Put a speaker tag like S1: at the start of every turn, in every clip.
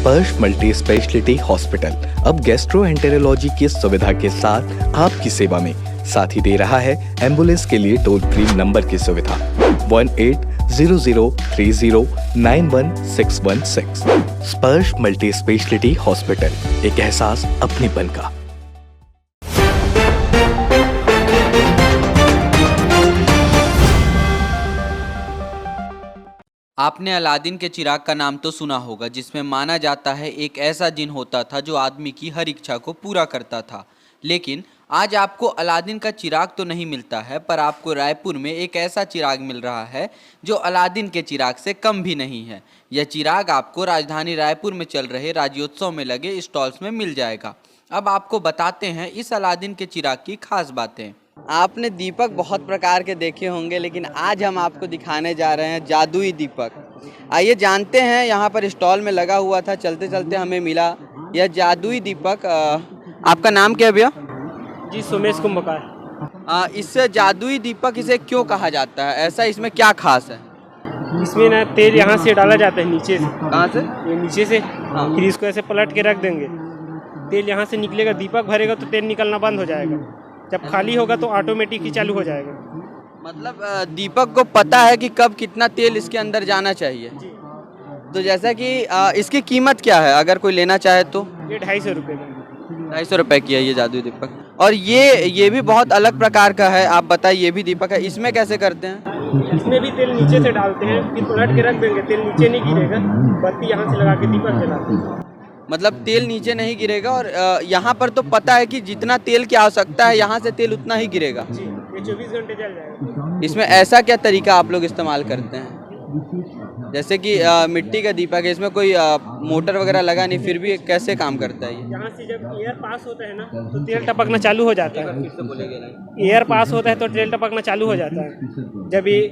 S1: स्पर्श multi speciality hospital अब gastroenterology की सुविधा के साथ आपकी सेवा में, साथ ही दे रहा है एम्बुलेंस के लिए टोल फ्री नंबर की सुविधा 180030911616। स्पर्श मल्टी स्पेशलिटी हॉस्पिटल, एक एहसास अपनेपन का।
S2: आपने अलादीन के चिराग का नाम तो सुना होगा, जिसमें माना जाता है एक ऐसा जिन होता था जो आदमी की हर इच्छा को पूरा करता था। लेकिन आज आपको अलादीन का चिराग तो नहीं मिलता है, पर आपको रायपुर में एक ऐसा चिराग मिल रहा है जो अलादीन के चिराग से कम भी नहीं है। यह चिराग आपको राजधानी रायपुर में चल रहे राज्योत्सव में लगे स्टॉल्स में मिल जाएगा। अब आपको बताते हैं इस अलादीन के चिराग की खास बातें। आपने दीपक बहुत प्रकार के देखे होंगे, लेकिन आज हम आपको दिखाने जा रहे हैं जादुई दीपक। आइए जानते हैं, यहाँ पर स्टॉल में लगा हुआ था, चलते चलते हमें मिला यह जादुई दीपक। आपका नाम क्या भैया?
S3: जी, सुमेश कुंभकार।
S2: इस जादुई दीपक इसे क्यों कहा जाता है, ऐसा इसमें क्या खास है?
S3: इसमें ना तेल यहाँ से डाला जाता है, नीचे से।
S2: कहाँ से?
S3: ये नीचे से। फिर इसको ऐसे पलट के रख देंगे, तेल यहाँ से निकलेगा, दीपक भरेगा तो तेल निकलना बंद हो जाएगा, जब खाली होगा तो ऑटोमेटिक ही चालू हो जाएगा।
S2: मतलब दीपक को पता है कि कब कितना तेल इसके अंदर जाना चाहिए। तो जैसा कि इसकी कीमत क्या है अगर कोई लेना चाहे तो?
S3: ये 250 रुपये का।
S2: 250 रुपये की है ये जादुई दीपक। और ये भी बहुत अलग प्रकार का है, आप बताइए। ये भी दीपक है, इसमें कैसे करते हैं?
S3: इसमें भी तेल नीचे से डालते हैं, फिर पलट के रख देंगे, तेल नीचे नहीं गिरेगा, बत्ती यहाँ से लगा के दीपक जलाते हैं।
S2: मतलब तेल नीचे नहीं गिरेगा, और यहाँ पर तो पता है कि जितना तेल की आवश्यकता है यहाँ से तेल उतना ही गिरेगा।
S3: जी, ये 24 घंटे जल जाएगा।
S2: इसमें ऐसा क्या तरीका आप लोग इस्तेमाल करते हैं? जैसे कि मिट्टी का दीपक है, इसमें कोई मोटर वगैरह लगा नहीं, फिर भी कैसे काम करता है ये?
S3: यहाँ से जब एयर पास होता है ना तो तेल टपकना चालू हो जाता है। एयर पास होता है तो तेल टपकना चालू हो जाता है। जब ये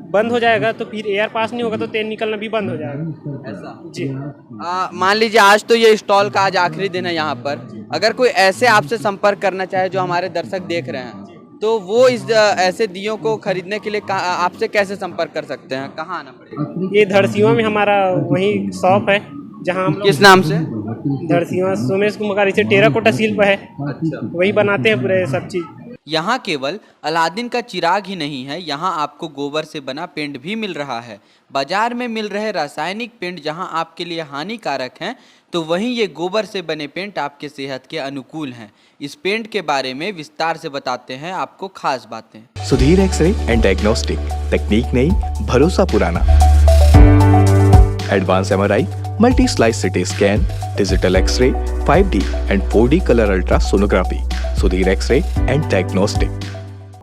S3: बंद हो जाएगा तो फिर एयर पास नहीं होगा तो तेल निकलना भी बंद हो जाएगा।
S2: ऐसा
S3: जी।
S2: मान लीजिए आज तो ये स्टॉल का आज आखिरी दिन है यहाँ पर, अगर कोई ऐसे आपसे संपर्क करना चाहे जो हमारे दर्शक देख रहे हैं, तो वो इस ऐसे दियों को खरीदने के लिए आपसे कैसे संपर्क कर सकते हैं? कहाँ आना पड़ेगा?
S3: ये धरसीवा में हमारा वही शॉप है, जहाँ हम
S2: किस नाम से?
S3: धरसीवा सुमेश कुंभकार। इसे टेराकोटा शिल्प है, वही बनाते हैं पूरे सब चीज़।
S2: यहाँ केवल अलादीन का चिराग ही नहीं है, यहाँ आपको गोबर से बना पेंट भी मिल रहा है। बाजार में मिल रहे रासायनिक पेंट जहाँ आपके लिए हानिकारक हैं, तो वहीं ये गोबर से बने पेंट आपके सेहत के अनुकूल हैं। इस पेंट के बारे में विस्तार से बताते हैं आपको खास बातें।
S1: सुधीर एक्सरे एंड डायग्नोस्टिक, तकनीक नई, भरोसा पुराना। Advance MRI, multi slice city scan, digital x ray, 5D and 4D colour ultra sonography. Sudhir x ray and diagnostic.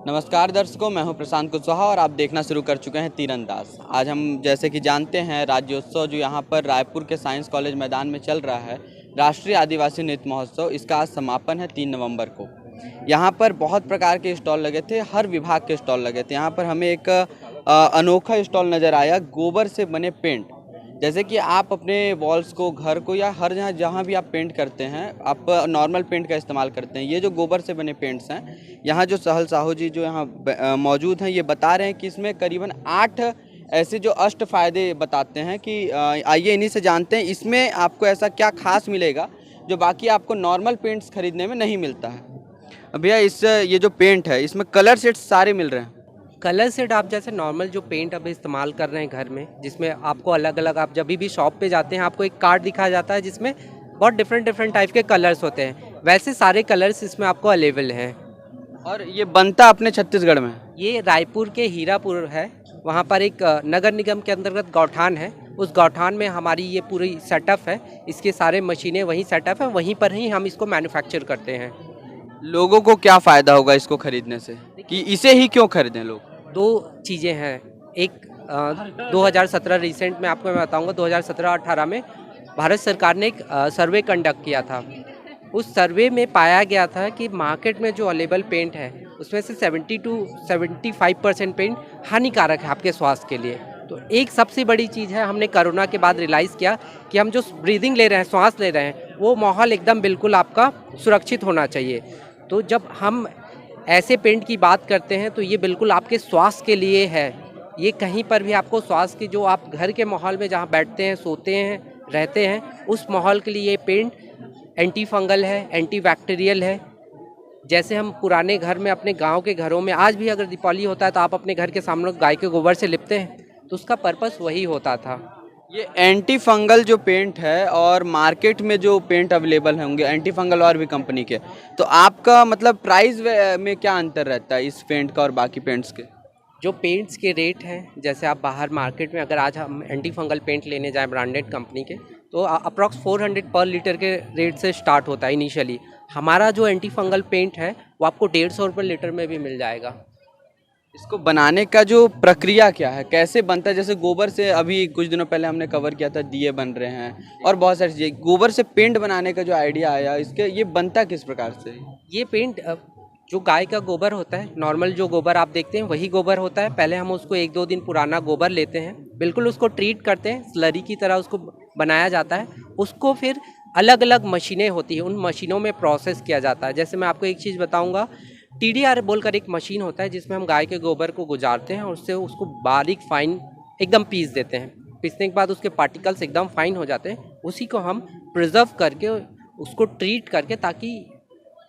S2: नमस्कार दर्शकों, मैं हूं प्रशांत कुशवाहा और आप देखना शुरू कर चुके हैं तीरंदाज। आज हम जैसे कि जानते हैं राज्योत्सव जो यहाँ पर रायपुर के साइंस कॉलेज मैदान में चल रहा है, राष्ट्रीय आदिवासी नृत्य महोत्सव, इसका आज समापन है 3 नवंबर को। यहाँ पर बहुत प्रकार के स्टॉल लगे थे, हर विभाग के स्टॉल लगे थे। यहाँ पर हमें एक अनोखा स्टॉल नज़र आया, गोबर से बने पेंट। जैसे कि आप अपने वॉल्स को, घर को, या हर जहाँ भी आप पेंट करते हैं, आप नॉर्मल पेंट का इस्तेमाल करते हैं। ये जो गोबर से बने पेंट्स हैं, यहाँ जो सहल साहू जी जो यहाँ मौजूद हैं, ये बता रहे हैं कि इसमें करीबन 8 ऐसे जो अष्ट फायदे बताते हैं कि आइए इन्हीं से जानते हैं इसमें आपको ऐसा क्या खास मिलेगा जो बाकी आपको नॉर्मल पेंट्स खरीदने में नहीं मिलता है। भैया ये जो पेंट है, इसमें कलर सेट्स सारे मिल रहे हैं।
S4: कलर सेट आप जैसे नॉर्मल जो पेंट अभी इस्तेमाल कर रहे हैं घर में, जिसमें आपको अलग अलग, आप जब भी शॉप पे जाते हैं आपको एक कार्ड दिखाया जाता है जिसमें बहुत डिफरेंट टाइप के कलर्स होते हैं, वैसे सारे कलर्स इसमें आपको अवेलेबल हैं।
S2: और ये बनता अपने छत्तीसगढ़ में?
S4: ये रायपुर के हीरापुर है, वहाँ पर एक नगर निगम के अंतर्गत गौठान है, उस गौठान में हमारी ये पूरी सेटअप है, इसके सारे मशीनें वहीं सेटअप है, वहीं पर ही हम इसको मैन्युफैक्चर करते हैं।
S2: लोगों को क्या फ़ायदा होगा इसको खरीदने से, कि इसे ही क्यों खरीदें लोग?
S4: 2 चीज़ें हैं। एक 2017 रिसेंट में आपको मैं बताऊंगा, 2017-18 में भारत सरकार ने एक सर्वे कंडक्ट किया था। उस सर्वे में पाया गया था कि मार्केट में जो अवेलेबल पेंट है उसमें से 70 to 75% पेंट हानिकारक है आपके स्वास्थ्य के लिए। तो एक सबसे बड़ी चीज़ है, हमने कोरोना के बाद रियलाइज़ किया कि हम जो ब्रीदिंग ले रहे हैं, श्वास ले रहे हैं, वो माहौल एकदम बिल्कुल आपका सुरक्षित होना चाहिए। तो जब हम ऐसे पेंट की बात करते हैं तो ये बिल्कुल आपके स्वास्थ्य के लिए है। ये कहीं पर भी आपको स्वास्थ्य की, जो आप घर के माहौल में जहाँ बैठते हैं, सोते हैं, रहते हैं उस माहौल के लिए ये पेंट एंटी फंगल है, एंटी बैक्टीरियल है। जैसे हम पुराने घर में अपने गांव के घरों में आज भी अगर दीपावली होता है तो आप अपने घर के सामने गाय के गोबर से लिपते हैं, तो उसका पर्पस वही होता था।
S2: ये एंटी फंगल जो पेंट है और मार्केट में जो पेंट अवेलेबल होंगे एंटी फंगल और भी कंपनी के, तो आपका मतलब प्राइस में क्या अंतर रहता है इस पेंट का और बाकी पेंट्स के?
S4: जो पेंट्स के रेट हैं, जैसे आप बाहर मार्केट में अगर आज हम एंटी फंगल पेंट लेने जाएं ब्रांडेड कंपनी के, तो अप्रॉक्स 400 पर लीटर के रेट से स्टार्ट होता है इनिशियली। हमारा जो एंटी फंगल पेंट है वो आपको 150 रुपये लीटर में भी मिल जाएगा।
S2: इसको बनाने का जो प्रक्रिया क्या है, कैसे बनता है? जैसे गोबर से अभी कुछ दिनों पहले हमने कवर किया था, दिए बन रहे हैं और बहुत सारी चीज़ें। गोबर से पेंट बनाने का जो आइडिया आया, इसके ये बनता किस प्रकार से?
S4: ये पेंट जो गाय का गोबर होता है, नॉर्मल जो गोबर आप देखते हैं वही गोबर होता है। पहले हम उसको 1-2 दिन पुराना गोबर लेते हैं, बिल्कुल उसको ट्रीट करते हैं, स्लरी की तरह उसको बनाया जाता है। उसको फिर अलग अलग मशीनें होती हैं, उन मशीनों में प्रोसेस किया जाता है। जैसे मैं आपको एक चीज़ बताऊंगा, TDR बोलकर एक मशीन होता है जिसमें हम गाय के गोबर को गुजारते हैं और उससे उसको बारीक फाइन एकदम पीस देते हैं। पीसने के बाद उसके पार्टिकल्स एकदम फाइन हो जाते हैं। उसी को हम प्रिजर्व करके उसको ट्रीट करके, ताकि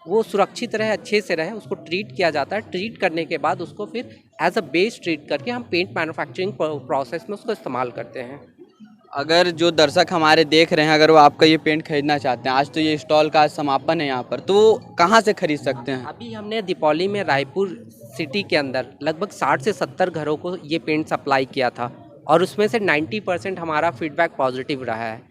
S4: वो सुरक्षित रहे, अच्छे से रहे, उसको ट्रीट किया जाता है। ट्रीट करने के बाद उसको फिर एज अ बेस ट्रीट करके हम पेंट मैन्युफैक्चरिंग प्रोसेस में उसको इस्तेमाल करते हैं।
S2: अगर जो दर्शक हमारे देख रहे हैं, अगर वो आपका ये पेंट खरीदना चाहते हैं, आज तो ये स्टॉल का समापन है यहाँ पर, तो वो कहाँ से खरीद सकते हैं?
S4: अभी हमने दीपावली में रायपुर सिटी के अंदर लगभग 60 से 70 घरों को ये पेंट सप्लाई किया था और उसमें से 90% हमारा फीडबैक पॉजिटिव रहा है।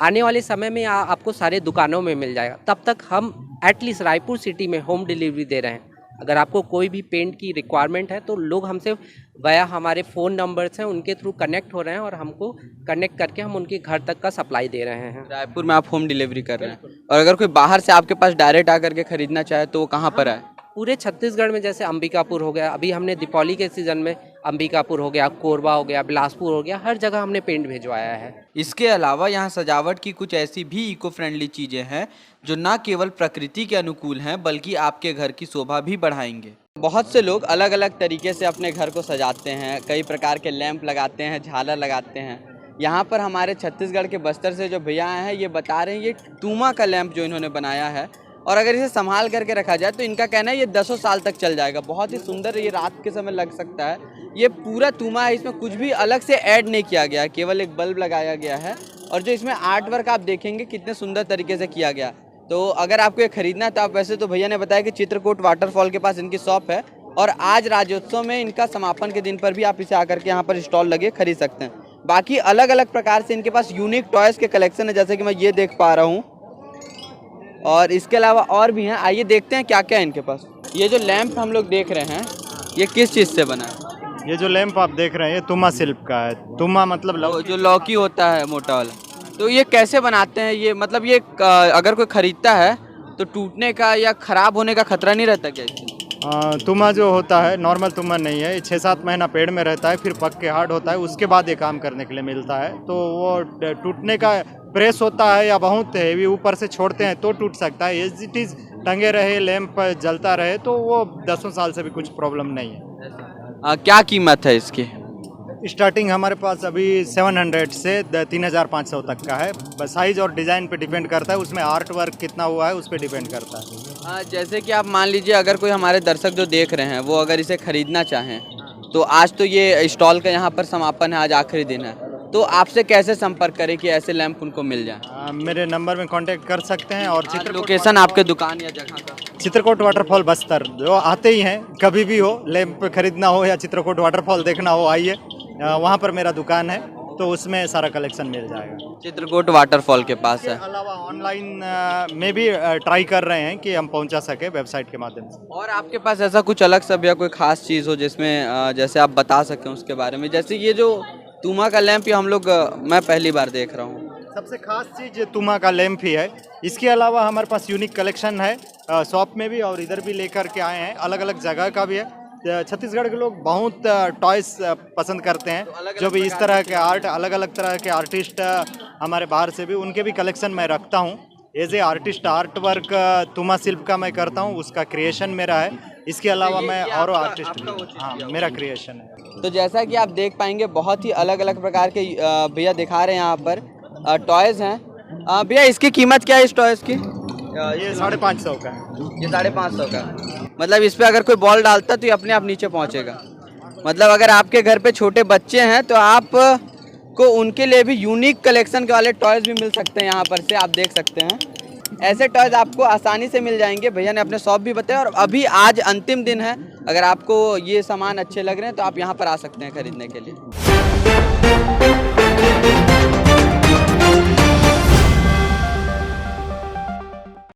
S4: आने वाले समय में आपको सारे दुकानों में मिल जाएगा। तब तक हम एटलीस्ट रायपुर सिटी में होम डिलीवरी दे रहे हैं। अगर आपको कोई भी पेंट की रिक्वायरमेंट है तो लोग हमसे वया हमारे फ़ोन नंबर्स हैं उनके थ्रू कनेक्ट हो रहे हैं और हमको कनेक्ट करके हम उनके घर तक का सप्लाई दे रहे हैं।
S2: रायपुर में आप होम डिलीवरी कर रहे हैं, और अगर कोई बाहर से आपके पास डायरेक्ट आकर के खरीदना चाहे तो वो कहाँ पर है?
S4: पूरे छत्तीसगढ़ में, जैसे अंबिकापुर हो गया, अभी हमने दीपावली के सीज़न में अंबिकापुर हो गया, कोरबा हो गया, बिलासपुर हो गया, हर जगह हमने पेंट भिजवाया है।
S2: इसके अलावा यहाँ सजावट की कुछ ऐसी भी इको फ्रेंडली चीज़ें हैं जो न केवल प्रकृति के अनुकूल हैं बल्कि आपके घर की शोभा भी बढ़ाएंगे। बहुत से लोग अलग अलग तरीके से अपने घर को सजाते हैं, कई प्रकार के लैंप लगाते हैं, झालर लगाते हैं। यहाँ पर हमारे छत्तीसगढ़ के बस्तर से जो भैया आए हैं, ये बता रहे हैं ये टूमा का लैंप जो इन्होंने बनाया है, और अगर इसे संभाल करके रखा जाए तो इनका कहना है ये 10 साल तक चल जाएगा। बहुत ही सुंदर, ये रात के समय लग सकता है। ये पूरा टूमा है, इसमें कुछ भी अलग से ऐड नहीं किया गया, केवल एक बल्ब लगाया गया है। और जो इसमें आर्ट वर्क आप देखेंगे कितने सुंदर तरीके से किया गया। तो अगर आपको ये खरीदना है तो आप, वैसे तो भैया ने बताया कि चित्रकूट वाटरफॉल के पास इनकी शॉप है, और आज राज्योत्सव में इनका समापन के दिन पर भी आप इसे आकर के यहाँ पर स्टॉल लगे खरीद सकते हैं। बाकी अलग अलग प्रकार से इनके पास यूनिक टॉयज़ के कलेक्शन है, जैसे कि मैं ये देख पा रहा हूँ, और इसके अलावा और भी हैं। आइए देखते हैं क्या क्या है इनके पास। ये जो लैंप हम लोग देख रहे हैं, ये किस चीज़ से बना है?
S5: ये जो लैंप आप देख रहे हैं ये तुमा शिल्प का है। तुमा मतलब
S2: जो लौकी होता है मोटा वाला, तो ये कैसे बनाते हैं? ये मतलब ये अगर कोई खरीदता है तो टूटने का या ख़राब होने का खतरा नहीं रहता क्या इससे?
S5: तुमा जो होता है नॉर्मल तुमा नहीं है, 6-7 महीना पेड़ में रहता है, फिर पक के हार्ड होता है, उसके बाद ये काम करने के लिए मिलता है। तो वो टूटने का प्रेस होता है या बहुत हैवी ऊपर से छोड़ते हैं तो टूट सकता है। एज इट इज़ टंगे रहे, लैंप जलता रहे तो वो 10 साल से भी कुछ प्रॉब्लम नहीं है।
S2: क्या कीमत है इसकी?
S5: स्टार्टिंग हमारे पास अभी 700 से 3500 तक का है। बस साइज़ और डिज़ाइन पे डिपेंड करता है, उसमें आर्ट वर्क कितना हुआ है उस पर डिपेंड करता है।
S2: जैसे कि आप मान लीजिए अगर कोई हमारे दर्शक जो देख रहे हैं वो अगर इसे खरीदना चाहें, तो आज तो ये स्टॉल का यहाँ पर समापन है, आज आखिरी दिन है, तो आपसे कैसे संपर्क करें कि ऐसे लैंप उनको मिल जाए?
S5: मेरे नंबर में कांटेक्ट कर सकते हैं। और
S2: लोकेशन आपके दुकान या जगह का?
S5: चित्रकूट वाटरफॉल बस्तर, जो आते ही हैं कभी भी हो, लैंप खरीदना हो या चित्रकूट वाटरफॉल देखना हो, आइए, वहाँ पर मेरा दुकान है, तो उसमें सारा कलेक्शन मिल जाएगा।
S2: चित्रकूट वाटरफॉल के पास है।
S5: इसके अलावा ऑनलाइन में भी ट्राई कर रहे हैं कि हम पहुंचा सके वेबसाइट के माध्यम से।
S2: और आपके पास ऐसा कुछ अलग सब या कोई खास चीज़ हो जिसमें जैसे आप बता सकें उसके बारे में? जैसे ये जो तुमा का लैंप, ये हम लोग मैं पहली बार देख रहा हूँ।
S5: सबसे खास चीज़ तुमा का लैंप ही है। इसके अलावा हमारे पास यूनिक कलेक्शन है, शॉप में भी और इधर भी लेकर के आए हैं, अलग अलग जगह का भी है। छत्तीसगढ़ के लोग बहुत टॉयस पसंद करते हैं,
S2: तो
S5: जो भी इस तरह के आर्ट, अलग अलग तरह के आर्टिस्ट हमारे बाहर से भी, उनके भी कलेक्शन मैं रखता हूँ। As a artist art work तुमा शिल्प का मैं करता हूँ, उसका क्रिएशन मेरा है। इसके अलावा मैं और आर्टिस्ट भी, हाँ, मेरा क्रिएशन है।
S2: तो जैसा कि आप देख पाएंगे बहुत ही अलग अलग प्रकार के भैया दिखा रहे हैं यहाँ पर टॉयज़ हैं। भैया इसकी कीमत क्या है इस टॉयज़ की?
S5: ये 550 का है।
S2: ये 550 का। मतलब इस पे अगर कोई बॉल डालता है तो ये अपने आप नीचे पहुंचेगा। मतलब अगर आपके घर पे छोटे बच्चे हैं तो आप को उनके लिए भी यूनिक कलेक्शन के वाले टॉयज़ भी मिल सकते हैं यहाँ पर से, आप देख सकते हैं। ऐसे टॉयज़ आपको आसानी से मिल जाएंगे। भैया ने अपने शॉप भी बताया और अभी आज अंतिम दिन है। अगर आपको ये सामान अच्छे लग रहे हैं तो आप यहाँ पर आ सकते हैं खरीदने के लिए।